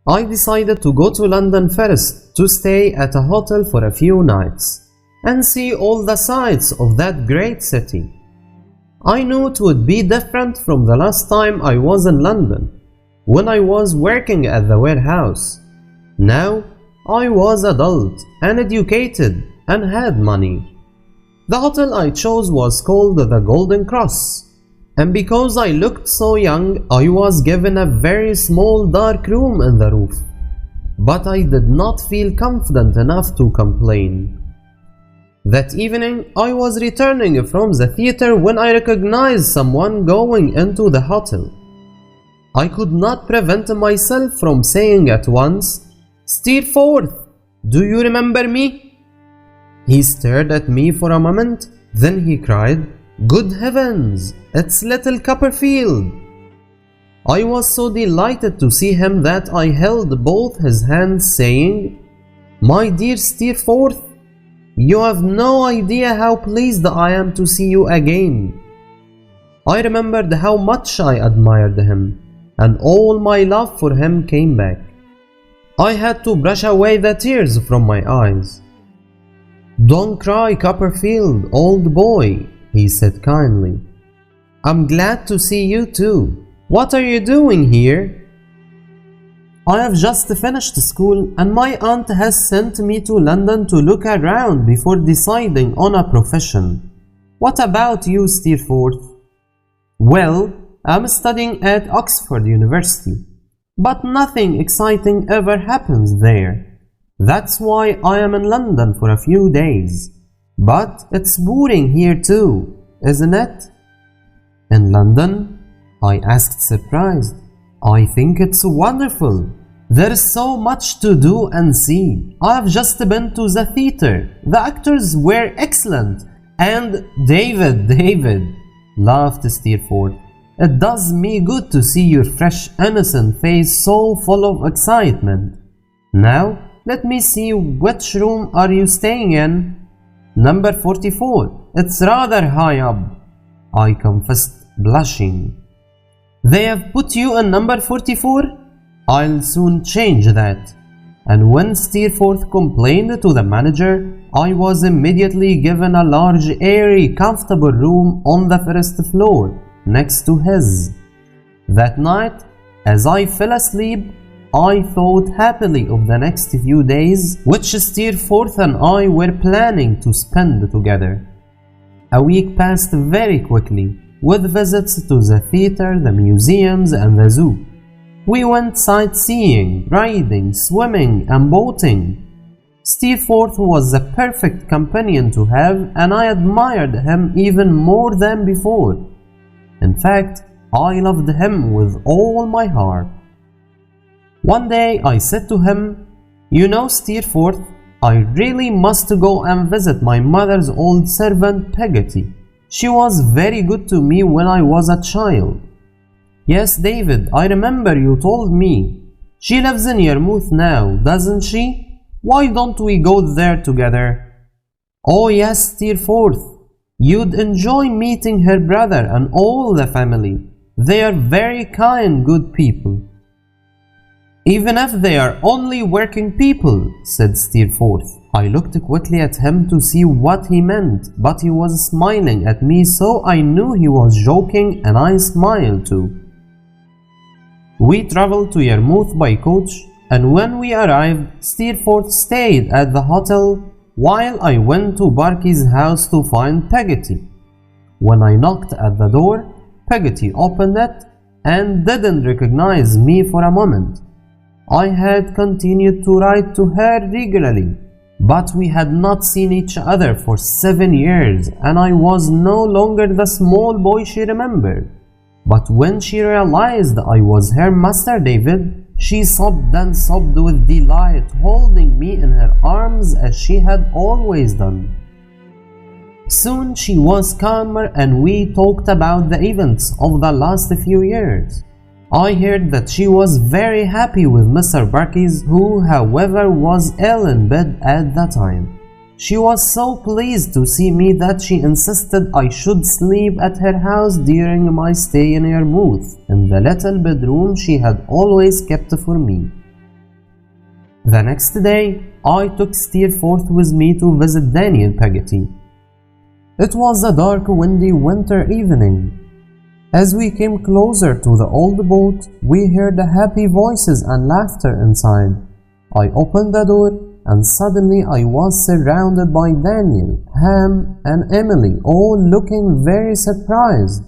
I decided to go to London first to stay at a hotel for a few nights and see all the sights of that great city. I knew it would be different from the last time I was in London, when I was working at the warehouse. Now I was adult and educated and had money. The hotel I chose was called the Golden Cross, and because I looked so young, I was given a very small dark room in the roof. But I did not feel confident enough to complain. That evening, I was returning from the theater when I recognized someone going into the hotel. I could not prevent myself from saying at once, "Steerforth, do you remember me?" He stared at me for a moment, then he cried, "Good heavens, it's little Copperfield!" I was so delighted to see him that I held both his hands saying, "My dear Steerforth, you have no idea how pleased I am to see you again." I remembered how much I admired him, and all my love for him came back. I had to brush away the tears from my eyes. "Don't cry, Copperfield, old boy," he said kindly. "I'm glad to see you too. What are you doing here?" "I have just finished school and my aunt has sent me to London to look around before deciding on a profession. What about you, Steerforth?" "Well, I'm studying at Oxford University, but nothing exciting ever happens there. That's why I am in London for a few days. But it's boring here too, isn't it?" "In London?" I asked, surprised. "I think it's wonderful. There's so much to do and see. I've just been to the theater. The actors were excellent. And David, laughed Steerforth. "It does me good to see your fresh, innocent face so full of excitement. Now, let me see, which room are you staying in?" "Number 44. It's rather high up," I confessed, blushing. "They have put you in number 44? I'll soon change that." And when Steerforth complained to the manager, I was immediately given a large, airy, comfortable room on the first floor, next to his. That night, as I fell asleep, I thought happily of the next few days which Steerforth and I were planning to spend together. A week passed very quickly, with visits to the theater, the museums, and the zoo. We went sightseeing, riding, swimming, and boating. Steerforth was the perfect companion to have, and I admired him even more than before. In fact, I loved him with all my heart. One day I said to him, "You know, Steerforth, I really must go and visit my mother's old servant Peggotty. She was very good to me when I was a child." "Yes, David, I remember you told me. She lives in Yarmouth now, doesn't she? Why don't we go there together?" "Oh yes, Steerforth. You'd enjoy meeting her brother and all the family. They are very kind, good people." "Even if they are only working people," said Steerforth. I looked quickly at him to see what he meant, but he was smiling at me, so I knew he was joking, and I smiled too. We traveled to Yarmouth by coach, and when we arrived, Steerforth stayed at the hotel while I went to Barkey's house to find Peggotty. When I knocked at the door, Peggotty opened it and didn't recognize me for a moment. I had continued to write to her regularly, but we had not seen each other for 7 years, and I was no longer the small boy she remembered. But when she realized I was her master David, she sobbed and sobbed with delight, holding me in her arms as she had always done. Soon she was calmer, and we talked about the events of the last few years. I heard that she was very happy with Mr. Barkey's, who, however, was ill in bed at the time. She was so pleased to see me that she insisted I should sleep at her house during my stay in Yarmouth, in the little bedroom she had always kept for me. The next day, I took Steerforth with me to visit Daniel Peggotty. It was a dark, windy winter evening. As we came closer to the old boat, we heard happy voices and laughter inside. I opened the door, and suddenly I was surrounded by Daniel, Ham, and Emily, all looking very surprised.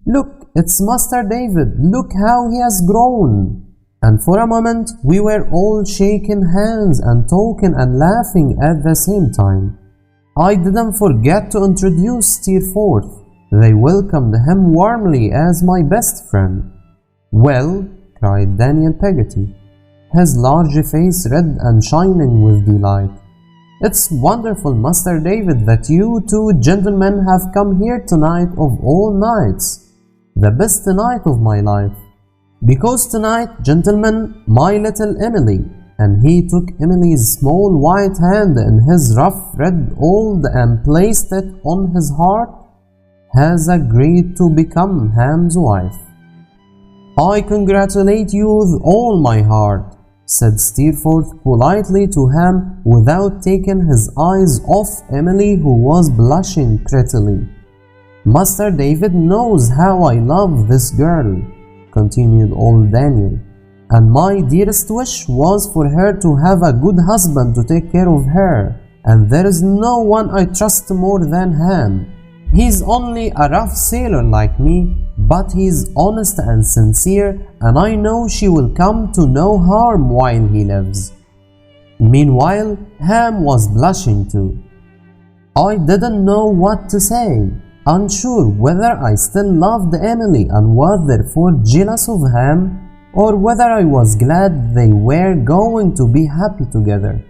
"Look, it's Master David! Look how he has grown!" And for a moment, we were all shaking hands and talking and laughing at the same time. I didn't forget to introduce Steerforth. They welcomed him warmly as my best friend. "Well," cried Daniel Peggotty, his large face red and shining with delight, "it's wonderful, Master David, that you two gentlemen have come here tonight of all nights, the best night of my life. Because tonight, gentlemen, my little Emily," and he took Emily's small white hand in his rough red old and placed it on his heart, "has agreed to become Ham's wife." "I congratulate you with all my heart," said Steerforth politely to Ham without taking his eyes off Emily, who was blushing prettily. "Master David knows how I love this girl," continued old Daniel, "and my dearest wish was for her to have a good husband to take care of her, and there is no one I trust more than Ham. He's only a rough sailor like me, but he's honest and sincere, and I know she will come to no harm while he lives." Meanwhile, Ham was blushing too. I didn't know what to say, unsure whether I still loved Emily and was therefore jealous of Ham, or whether I was glad they were going to be happy together.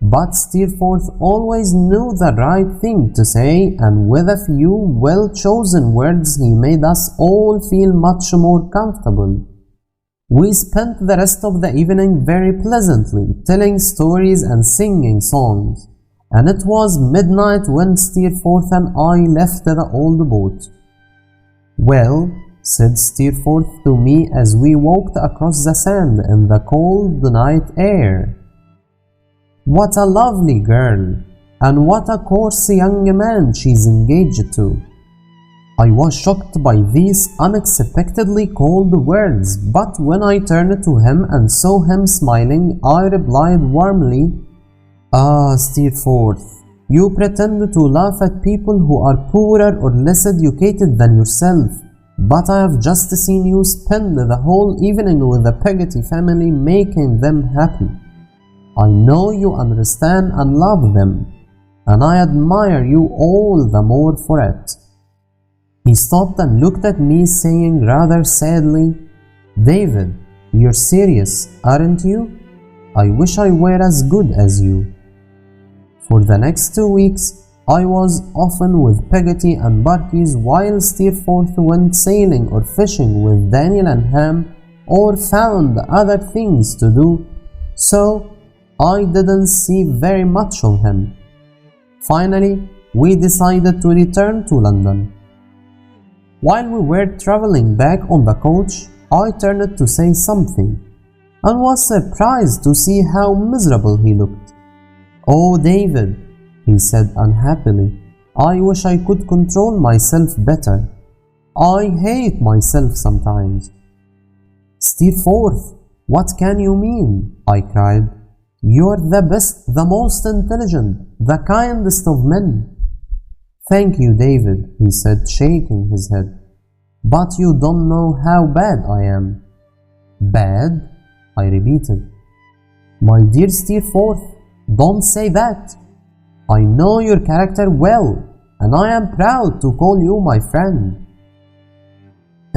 But Steerforth always knew the right thing to say, and with a few well-chosen words he made us all feel much more comfortable. We spent the rest of the evening very pleasantly, telling stories and singing songs, and it was midnight when Steerforth and I left the old boat. "Well," said Steerforth to me as we walked across the sand in the cold night air, "what a lovely girl, and what a coarse young man she's engaged to." I was shocked by these unexpectedly cold words, but when I turned to him and saw him smiling, I replied warmly, "Ah, Steerforth, you pretend to laugh at people who are poorer or less educated than yourself, but I have just seen you spend the whole evening with the Peggotty family making them happy. I know you understand and love them, and I admire you all the more for it." He stopped and looked at me, saying rather sadly, "David, you're serious, aren't you? I wish I were as good as you." For the next 2 weeks, I was often with Peggotty and Barkies while Steerforth went sailing or fishing with Daniel and Ham, or found other things to do, so I didn't see very much of him. Finally, we decided to return to London. While we were traveling back on the coach, I turned to say something, and was surprised to see how miserable he looked. "Oh, David," he said unhappily, "I wish I could control myself better. I hate myself sometimes." "Steerforth, what can you mean?" I cried. "You're the best, the most intelligent, the kindest of men." "Thank you, David," he said, shaking his head. "But you don't know how bad I am." "Bad?" I repeated. "My dear Steerforth, don't say that. I know your character well, and I am proud to call you my friend."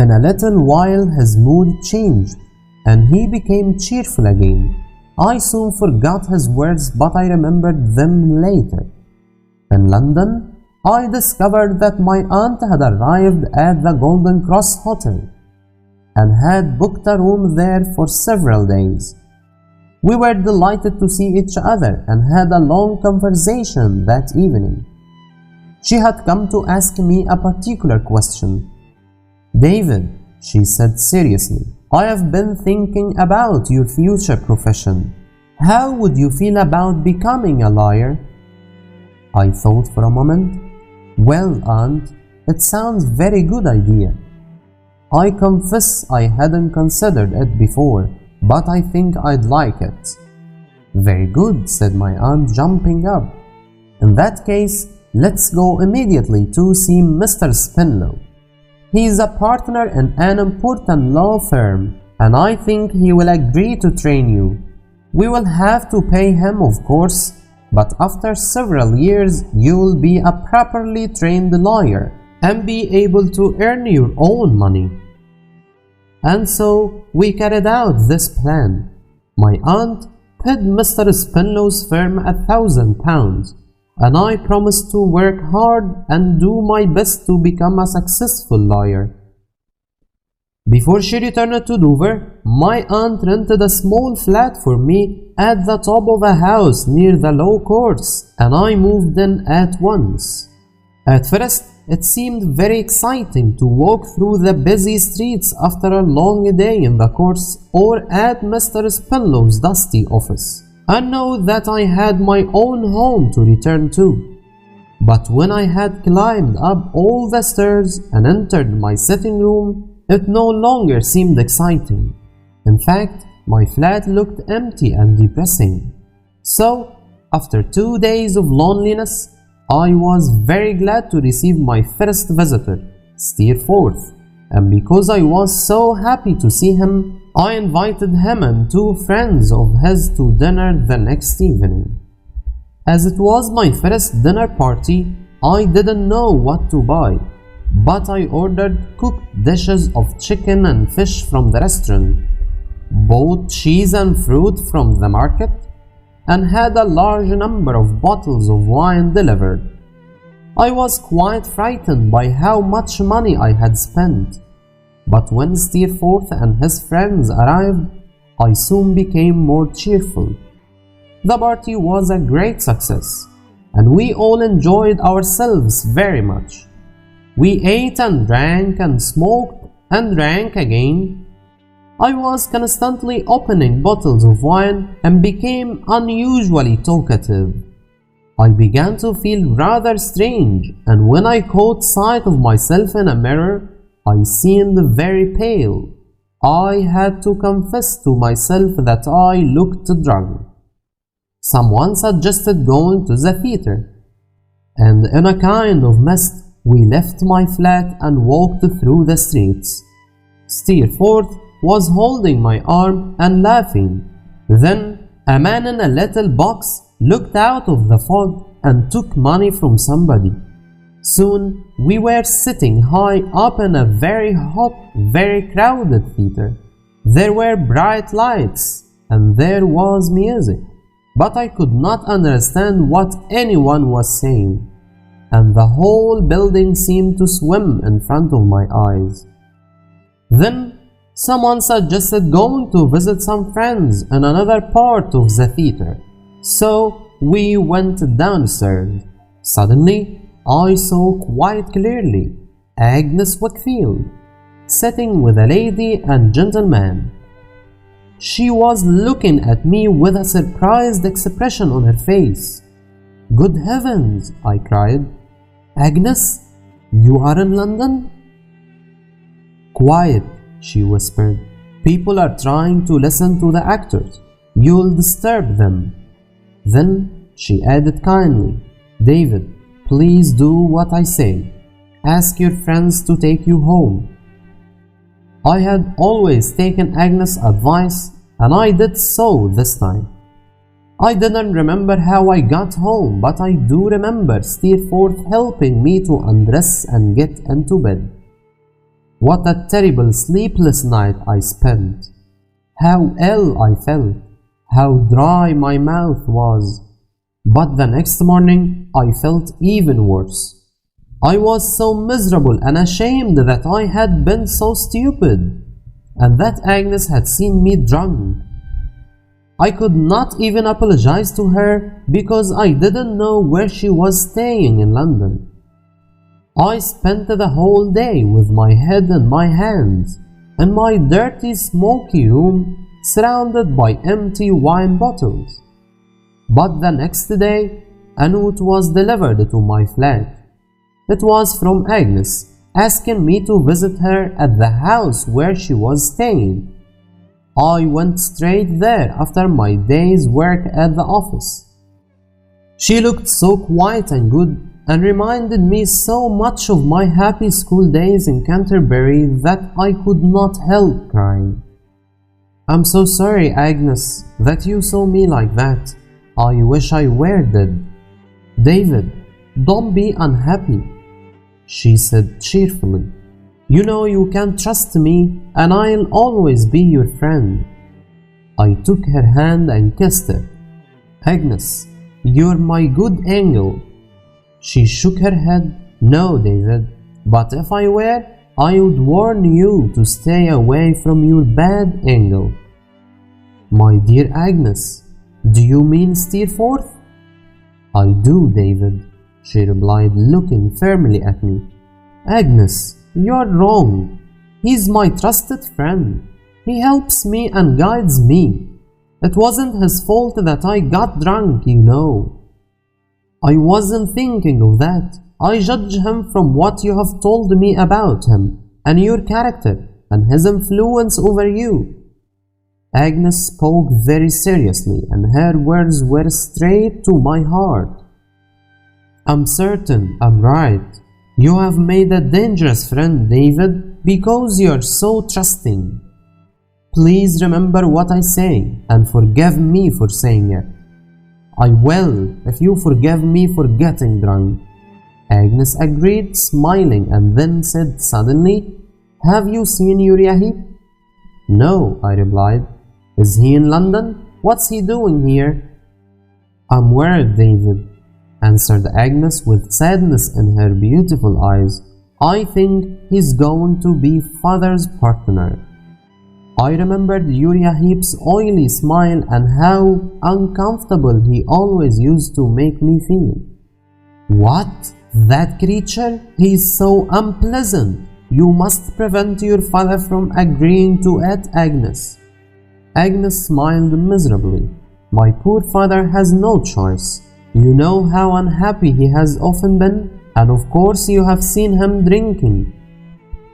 In a little while his mood changed, and he became cheerful again. I soon forgot his words, but I remembered them later. In London, I discovered that my aunt had arrived at the Golden Cross Hotel, and had booked a room there for several days. We were delighted to see each other and had a long conversation that evening. She had come to ask me a particular question. "David," she said seriously, "I have been thinking about your future profession. How would you feel about becoming a lawyer? I thought for a moment. Well, Aunt, it sounds very good idea. I confess I hadn't considered it before, but I think I'd like it. Very good, said my aunt, jumping up. In that case, let's go immediately to see Mr. Spinlow. He's a partner in an important law firm, and I think he will agree to train you. We will have to pay him, of course, but after several years you will be a properly trained lawyer and be able to earn your own money. And so we carried out this plan. My aunt paid Mr. Spinlow's firm £1,000, and I promised to work hard and do my best to become a successful lawyer. Before she returned to Dover, my aunt rented a small flat for me at the top of a house near the law courts, and I moved in at once. At first, it seemed very exciting to walk through the busy streets after a long day in the courts or at Mr. Spinlow's dusty office, and know that I had my own home to return to. But when I had climbed up all the stairs and entered my sitting room, it no longer seemed exciting. In fact, my flat looked empty and depressing. So, after 2 days of loneliness, I was very glad to receive my first visitor, Steerforth, and because I was so happy to see him, I invited him and 2 friends of his to dinner the next evening. As it was my first dinner party, I didn't know what to buy, but I ordered cooked dishes of chicken and fish from the restaurant, bought cheese and fruit from the market, and had a large number of bottles of wine delivered. I was quite frightened by how much money I had spent, but when Steerforth and his friends arrived, I soon became more cheerful. The party was a great success, and we all enjoyed ourselves very much. We ate and drank and smoked and drank again. I was constantly opening bottles of wine and became unusually talkative. I began to feel rather strange, and when I caught sight of myself in a mirror, I seemed very pale. I had to confess to myself that I looked drunk. Someone suggested going to the theater, and in a kind of mist, we left my flat and walked through the streets. Steerforth was holding my arm and laughing. Then a man in a little box looked out of the fog and took money from somebody. Soon we were sitting high up in a very hot, very crowded theater. There were bright lights and there was music, but I could not understand what anyone was saying, and the whole building seemed to swim in front of my eyes. Then someone suggested going to visit some friends in another part of the theater, so we went downstairs. Suddenly, I saw quite clearly Agnes Wickfield sitting with a lady and gentleman. She was looking at me with a surprised expression on her face. "Good heavens!" I cried. "Agnes, you are in London?" "Quiet," she whispered. "People are trying to listen to the actors. You'll disturb them." Then she added kindly, "David, please do what I say. Ask your friends to take you home." I had always taken Agnes' advice, and I did so this time. I didn't remember how I got home, but I do remember Steerforth helping me to undress and get into bed. What a terrible sleepless night I spent! How ill I felt! How dry my mouth was! But the next morning I felt even worse. I was so miserable and ashamed that I had been so stupid, and that Agnes had seen me drunk. I could not even apologize to her because I didn't know where she was staying in London. I spent the whole day with my head in my hands in my dirty, smoky room, surrounded by empty wine bottles. But the next day, a note was delivered to my flat. It was from Agnes, asking me to visit her at the house where she was staying. I went straight there after my day's work at the office. She looked so quiet and good and reminded me so much of my happy school days in Canterbury that I could not help crying. "I'm so sorry, Agnes, that you saw me like that. I wish I were dead. David, don't be unhappy," she said cheerfully. "You know you can trust me and I'll always be your friend." I took her hand and kissed it. "Agnes, you're my good angel." She shook her head. "No, David, but if I were, I would warn you to stay away from your bad angel." "My dear Agnes, do you mean Steerforth?" "I do, David," she replied, looking firmly at me. "Agnes, you're wrong. He's my trusted friend. He helps me and guides me. It wasn't his fault that I got drunk, you know." "I wasn't thinking of that. I judge him from what you have told me about him and your character and his influence over you." Agnes spoke very seriously and her words were straight to my heart. "I'm certain I'm right. You have made a dangerous friend, David, because you're so trusting. Please remember what I say and forgive me for saying it." "I will, if you forgive me for getting drunk," Agnes agreed, smiling, and then said suddenly, "Have you seen Uriah Heep?" "No," I replied. "Is he in London? What's he doing here?" "I'm worried, David," answered Agnes with sadness in her beautiful eyes. "I think he's going to be Father's partner." I remembered Uriah Heep's oily smile and how uncomfortable he always used to make me feel. "What? That creature? He's so unpleasant. You must prevent your father from agreeing to it, Agnes." Agnes smiled miserably. "My poor father has no choice. You know how unhappy he has often been, and of course you have seen him drinking.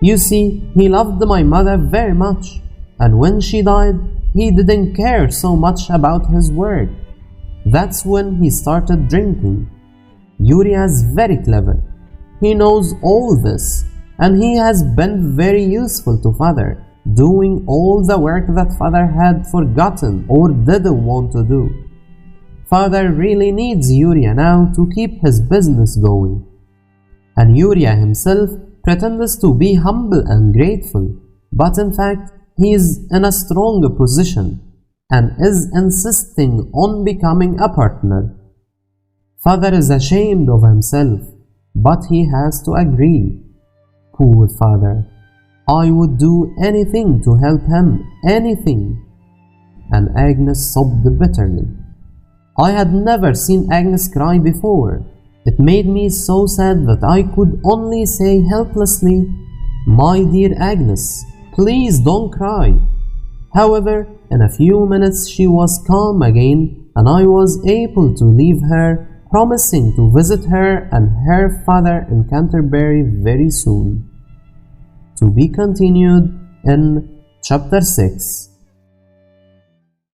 You see, he loved my mother very much, and when she died, he didn't care so much about his work. That's when he started drinking. Uriah's very clever. He knows all this, and he has been very useful to father, doing all the work that father had forgotten or didn't want to do. Father really needs Uriah now to keep his business going. And Uriah himself pretends to be humble and grateful, but in fact he is in a strong position and is insisting on becoming a partner. Father is ashamed of himself, but he has to agree. Poor father. I would do anything to help him, anything." And Agnes sobbed bitterly. I had never seen Agnes cry before. It made me so sad that I could only say helplessly, "My dear Agnes, please don't cry." However, in a few minutes she was calm again and I was able to leave her, promising to visit her and her father in Canterbury very soon. To be continued in Chapter 6.